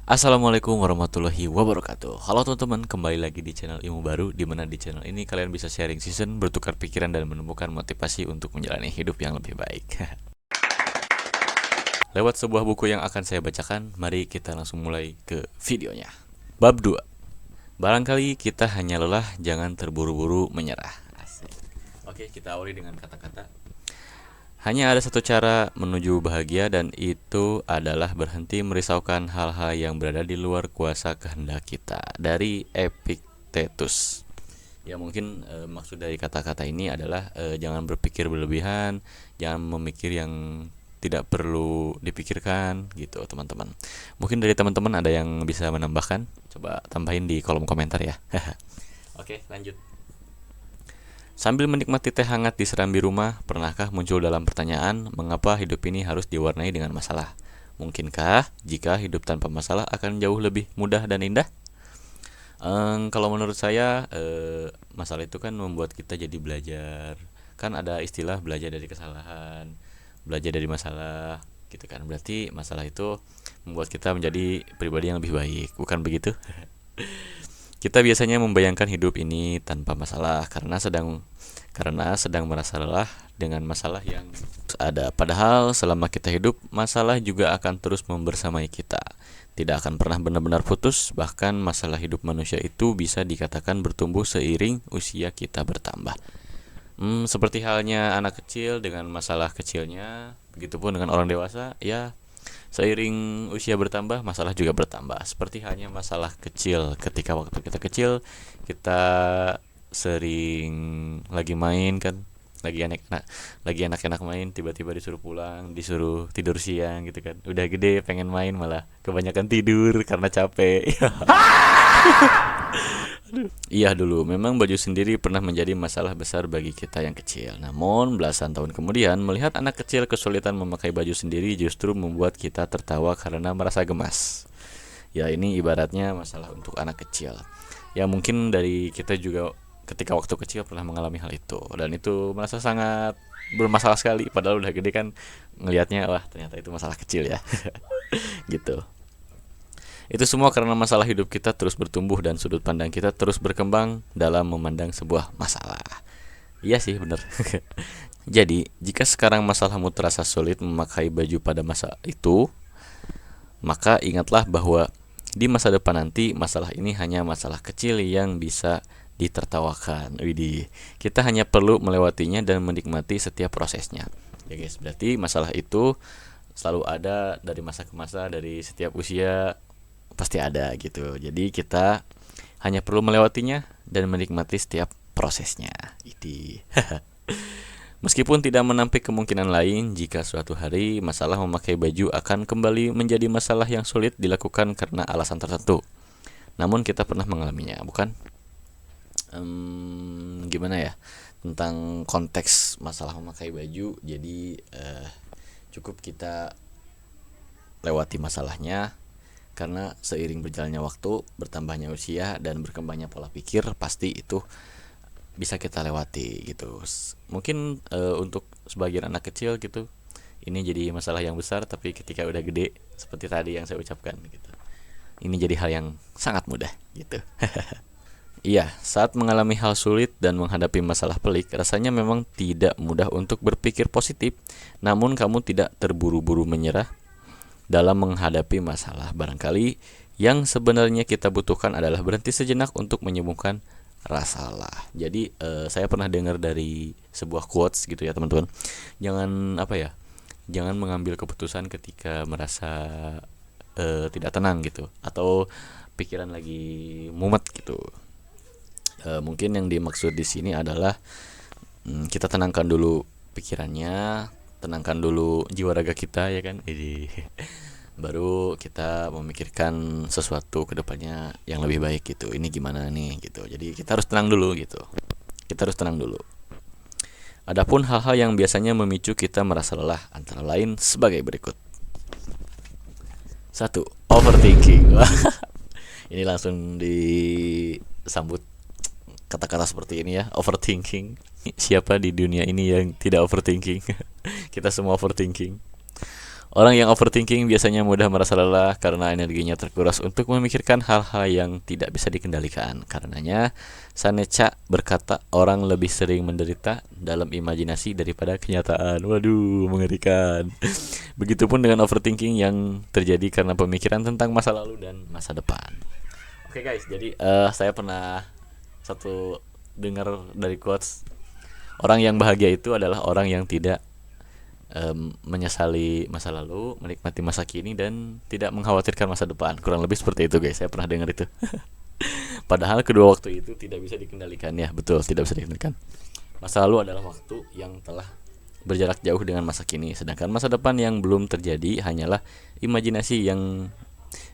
Assalamualaikum warahmatullahi wabarakatuh. Halo teman-teman, kembali lagi di channel Ilmu Baru, di mana di channel ini kalian bisa sharing season, bertukar pikiran dan menemukan motivasi untuk menjalani hidup yang lebih baik. Lewat sebuah buku yang akan saya bacakan, mari kita langsung mulai ke videonya. Bab 2. Barangkali kita hanya lelah, jangan terburu-buru menyerah. Asik. Oke, kita awali dengan kata-kata. Hanya ada satu cara menuju bahagia, dan itu adalah berhenti merisaukan hal-hal yang berada di luar kuasa kehendak kita. Dari Epictetus. Ya mungkin maksud dari kata-kata ini adalah jangan berpikir berlebihan, jangan memikir yang tidak perlu dipikirkan gitu teman-teman. Mungkin dari teman-teman ada yang bisa menambahkan, coba tambahin di kolom komentar ya. Oke, lanjut. Sambil menikmati teh hangat di serambi rumah, pernahkah muncul dalam pertanyaan, mengapa hidup ini harus diwarnai dengan masalah? Mungkinkah jika hidup tanpa masalah akan jauh lebih mudah dan indah? Kalau menurut saya, masalah itu kan membuat kita jadi belajar. Kan ada istilah belajar dari kesalahan, belajar dari masalah, gitu kan. Berarti masalah itu membuat kita menjadi pribadi yang lebih baik, bukan begitu? Kita biasanya membayangkan hidup ini tanpa masalah karena sedang merasa lelah dengan masalah yang ada. Padahal selama kita hidup, masalah juga akan terus membersamai kita. Tidak akan pernah benar-benar putus, bahkan masalah hidup manusia itu bisa dikatakan bertumbuh seiring usia kita bertambah. Seperti halnya anak kecil dengan masalah kecilnya, begitupun dengan orang dewasa, ya seiring usia bertambah, masalah juga bertambah. Seperti halnya masalah kecil ketika waktu kita kecil, kita sering lagi main kan, lagi enak-enak main, tiba-tiba disuruh pulang, disuruh tidur siang gitu kan. Udah gede pengen main malah kebanyakan tidur karena capek. Iya, dulu memang baju sendiri pernah menjadi masalah besar bagi kita yang kecil. Namun belasan tahun kemudian, melihat anak kecil kesulitan memakai baju sendiri justru membuat kita tertawa karena merasa gemas. Ya, ini ibaratnya masalah untuk anak kecil. Ya mungkin dari kita juga ketika waktu kecil pernah mengalami hal itu, dan itu merasa sangat bermasalah sekali, padahal udah gede kan ngelihatnya, wah ternyata itu masalah kecil ya. Gitu. Itu semua karena masalah hidup kita terus bertumbuh dan sudut pandang kita terus berkembang dalam memandang sebuah masalah. Iya sih, bener. Jadi, jika sekarang masalahmu terasa sulit memakai baju pada masa itu, maka ingatlah bahwa di masa depan nanti masalah ini hanya masalah kecil yang bisa ditertawakan. Widih, kita hanya perlu melewatinya dan menikmati setiap prosesnya. Ya guys, berarti masalah itu selalu ada dari masa ke masa, dari setiap usia pasti ada gitu. Jadi kita hanya perlu melewatinya dan menikmati setiap prosesnya. Ini. Meskipun tidak menampik kemungkinan lain jika suatu hari masalah memakai baju akan kembali menjadi masalah yang sulit dilakukan karena alasan tertentu. Namun kita pernah mengalaminya, bukan? Gimana ya? Tentang konteks masalah memakai baju. Jadi cukup kita lewati masalahnya, karena seiring berjalannya waktu, bertambahnya usia, dan berkembangnya pola pikir, pasti itu bisa kita lewati gitu. Mungkin untuk sebagian anak kecil gitu, ini jadi masalah yang besar, tapi ketika udah gede, seperti tadi yang saya ucapkan gitu, ini jadi hal yang sangat mudah gitu. Iya, saat mengalami hal sulit dan menghadapi masalah pelik, rasanya memang tidak mudah untuk berpikir positif. Namun kamu tidak terburu-buru menyerah dalam menghadapi masalah. Barangkali yang sebenarnya kita butuhkan adalah berhenti sejenak untuk menyembuhkan rasa lelah. Jadi saya pernah dengar dari sebuah quotes gitu ya teman-teman. Jangan apa ya? Jangan mengambil keputusan ketika merasa tidak tenang gitu, atau pikiran lagi mumet gitu. Mungkin yang dimaksud di sini adalah kita tenangkan dulu pikirannya, tenangkan dulu jiwa raga kita ya kan. Jadi baru kita memikirkan sesuatu ke depannya yang lebih baik gitu. Ini gimana nih gitu. Jadi kita harus tenang dulu gitu. Kita harus tenang dulu. Adapun hal-hal yang biasanya memicu kita merasa lelah antara lain sebagai berikut. 1. Overthinking. Ini langsung disambut kata-kata seperti ini ya, overthinking. Siapa di dunia ini yang tidak overthinking? Kita semua overthinking. Orang yang overthinking biasanya mudah merasa lelah karena energinya terkuras untuk memikirkan hal-hal yang tidak bisa dikendalikan. Karenanya, Seneca berkata orang lebih sering menderita dalam imajinasi daripada kenyataan. Waduh, mengerikan. Begitupun dengan overthinking yang terjadi karena pemikiran tentang masa lalu dan masa depan. Oke guys, jadi saya pernah satu dengar dari quotes, orang yang bahagia itu adalah orang yang tidak menyesali masa lalu, menikmati masa kini, dan tidak mengkhawatirkan masa depan. Kurang lebih seperti itu guys, saya pernah dengar itu. Padahal kedua waktu itu tidak bisa dikendalikan. Ya betul, tidak bisa dikendalikan. Masa lalu adalah waktu yang telah berjarak jauh dengan masa kini, sedangkan masa depan yang belum terjadi hanyalah imajinasi yang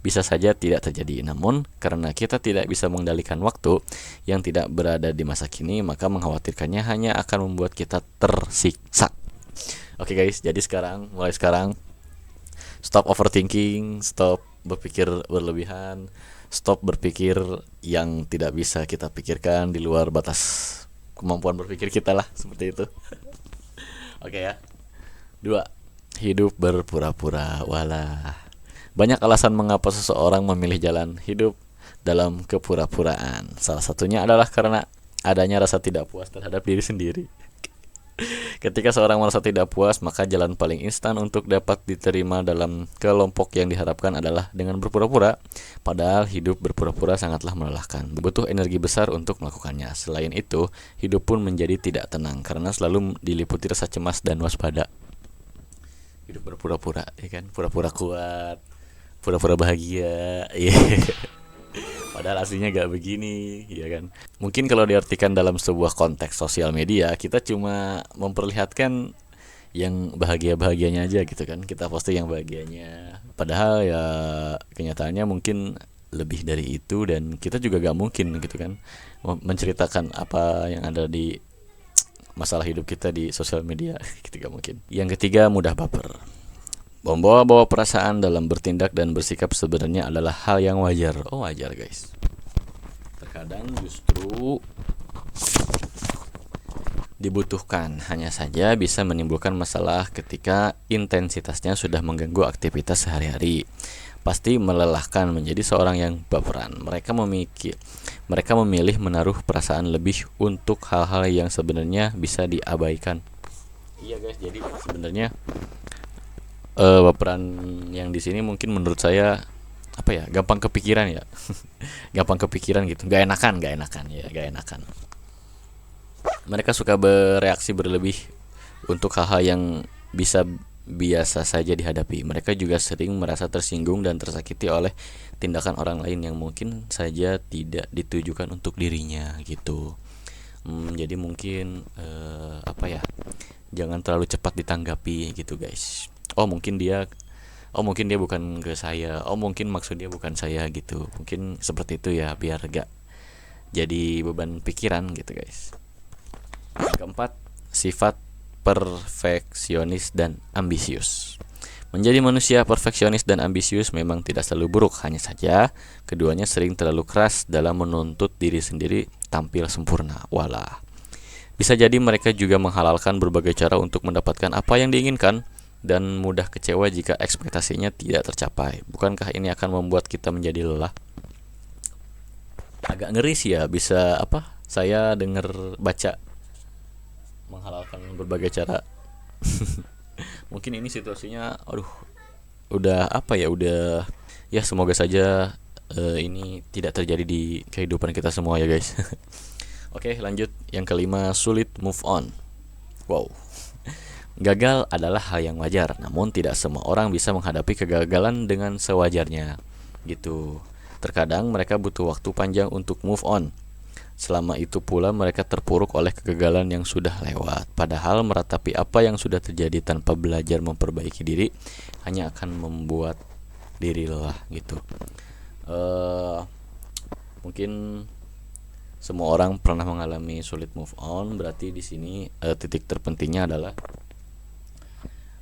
bisa saja tidak terjadi. Namun karena kita tidak bisa mengendalikan waktu yang tidak berada di masa kini, maka mengkhawatirkannya hanya akan membuat kita tersiksa. Oke guys, jadi mulai sekarang stop overthinking, stop berpikir berlebihan, stop berpikir yang tidak bisa kita pikirkan, di luar batas kemampuan berpikir kita lah, seperti itu. Oke ya. 2. Hidup berpura-pura. Walah. Banyak alasan mengapa seseorang memilih jalan hidup dalam kepura-puraan. Salah satunya adalah karena adanya rasa tidak puas terhadap diri sendiri. Ketika seorang merasa tidak puas, maka jalan paling instan untuk dapat diterima dalam kelompok yang diharapkan adalah dengan berpura-pura. Padahal hidup berpura-pura sangatlah melelahkan. Butuh energi besar untuk melakukannya. Selain itu, hidup pun menjadi tidak tenang karena selalu diliputi rasa cemas dan waspada. Hidup berpura-pura, ya kan? Pura-pura kuat, pura-pura bahagia, ya. Padahal aslinya gak begini, ya kan. Mungkin kalau diartikan dalam sebuah konteks sosial media, kita cuma memperlihatkan yang bahagia-bahagianya aja gitu kan. Kita posting yang bahagianya. Padahal ya kenyataannya mungkin lebih dari itu, dan kita juga gak mungkin gitu kan menceritakan apa yang ada di masalah hidup kita di sosial media. Gitu gak mungkin. Yang ketiga, mudah baper. Membawa-bawa perasaan dalam bertindak dan bersikap sebenarnya adalah hal yang wajar. Oh, wajar guys. Terkadang justru dibutuhkan, hanya saja bisa menimbulkan masalah ketika intensitasnya sudah mengganggu aktivitas sehari-hari. Pasti melelahkan menjadi seorang yang baperan. Mereka memilih menaruh perasaan lebih untuk hal-hal yang sebenarnya bisa diabaikan. Iya guys, jadi sebenarnya baperan yang di sini mungkin menurut saya apa ya, gampang kepikiran ya. Gampang kepikiran gitu, gak enakan ya, gak enakan. Mereka suka bereaksi berlebih untuk hal-hal yang biasa saja dihadapi. Mereka juga sering merasa tersinggung dan tersakiti oleh tindakan orang lain yang mungkin saja tidak ditujukan untuk dirinya gitu. Jadi mungkin apa ya, jangan terlalu cepat ditanggapi gitu guys. Oh mungkin dia bukan ke saya, oh mungkin maksud dia bukan saya gitu. Mungkin seperti itu ya, biar gak jadi beban pikiran gitu guys. Yang keempat, sifat perfeksionis dan ambisius. Menjadi manusia perfeksionis dan ambisius memang tidak selalu buruk, hanya saja keduanya sering terlalu keras dalam menuntut diri sendiri tampil sempurna. Walah. Bisa jadi mereka juga menghalalkan berbagai cara untuk mendapatkan apa yang diinginkan dan mudah kecewa jika ekspektasinya tidak tercapai. Bukankah ini akan membuat kita menjadi lelah? Agak ngeri sih ya, bisa apa? Saya baca menghalalkan berbagai cara. Mungkin ini situasinya udah apa ya, udah ya, semoga saja ini tidak terjadi di kehidupan kita semua ya guys. Oke, lanjut. Yang kelima, sulit move on. Wow. Gagal adalah hal yang wajar, namun tidak semua orang bisa menghadapi kegagalan dengan sewajarnya gitu. Terkadang mereka butuh waktu panjang untuk move on. Selama itu pula mereka terpuruk oleh kegagalan yang sudah lewat. Padahal meratapi apa yang sudah terjadi tanpa belajar memperbaiki diri hanya akan membuat diri lelah gitu. Mungkin semua orang pernah mengalami sulit move on. Berarti di sini titik terpentingnya adalah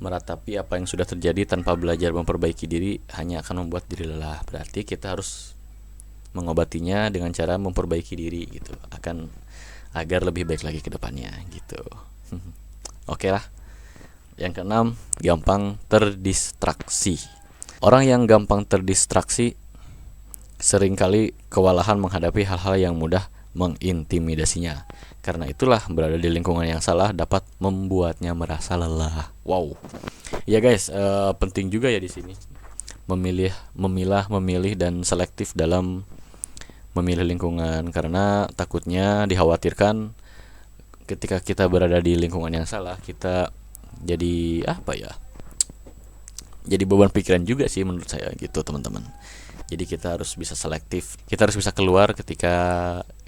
meratapi apa yang sudah terjadi tanpa belajar memperbaiki diri hanya akan membuat diri lelah. Berarti kita harus mengobatinya dengan cara memperbaiki diri gitu, agar lebih baik lagi ke depannya gitu. Oke lah. Yang keenam, gampang terdistraksi. Orang yang gampang terdistraksi seringkali kewalahan menghadapi hal-hal yang mudah mengintimidasinya. Karena itulah berada di lingkungan yang salah dapat membuatnya merasa lelah. Wow. Ya guys, penting juga ya di sini memilih dan selektif dalam memilih lingkungan, karena takutnya dikhawatirkan ketika kita berada di lingkungan yang salah kita jadi apa ya? Jadi beban pikiran juga sih menurut saya gitu teman-teman. Jadi kita harus bisa selektif, kita harus bisa keluar ketika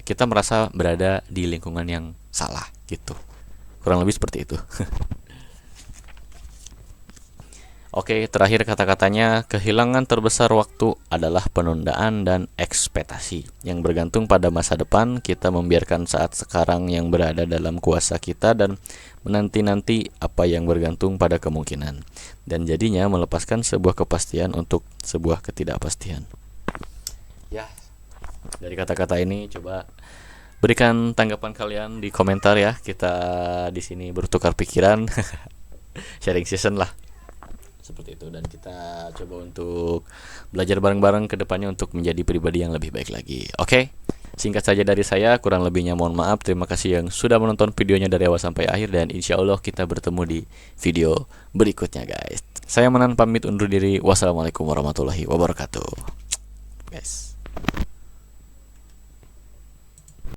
kita merasa berada di lingkungan yang salah gitu. Kurang lebih seperti itu. Oke, terakhir kata-katanya, kehilangan terbesar waktu adalah penundaan dan ekspektasi yang bergantung pada masa depan. Kita membiarkan saat sekarang yang berada dalam kuasa kita dan menanti-nanti apa yang bergantung pada kemungkinan, dan jadinya melepaskan sebuah kepastian untuk sebuah ketidakpastian. Ya, dari kata-kata ini coba berikan tanggapan kalian di komentar ya. Kita di sini bertukar pikiran, sharing session lah. Seperti itu, dan kita coba untuk belajar bareng-bareng ke depannya untuk menjadi pribadi yang lebih baik lagi. Oke, singkat saja dari saya, kurang lebihnya mohon maaf. Terima kasih yang sudah menonton videonya dari awal sampai akhir, dan insya Allah kita bertemu di video berikutnya guys. Saya Manan pamit undur diri. Wassalamualaikum warahmatullahi wabarakatuh guys.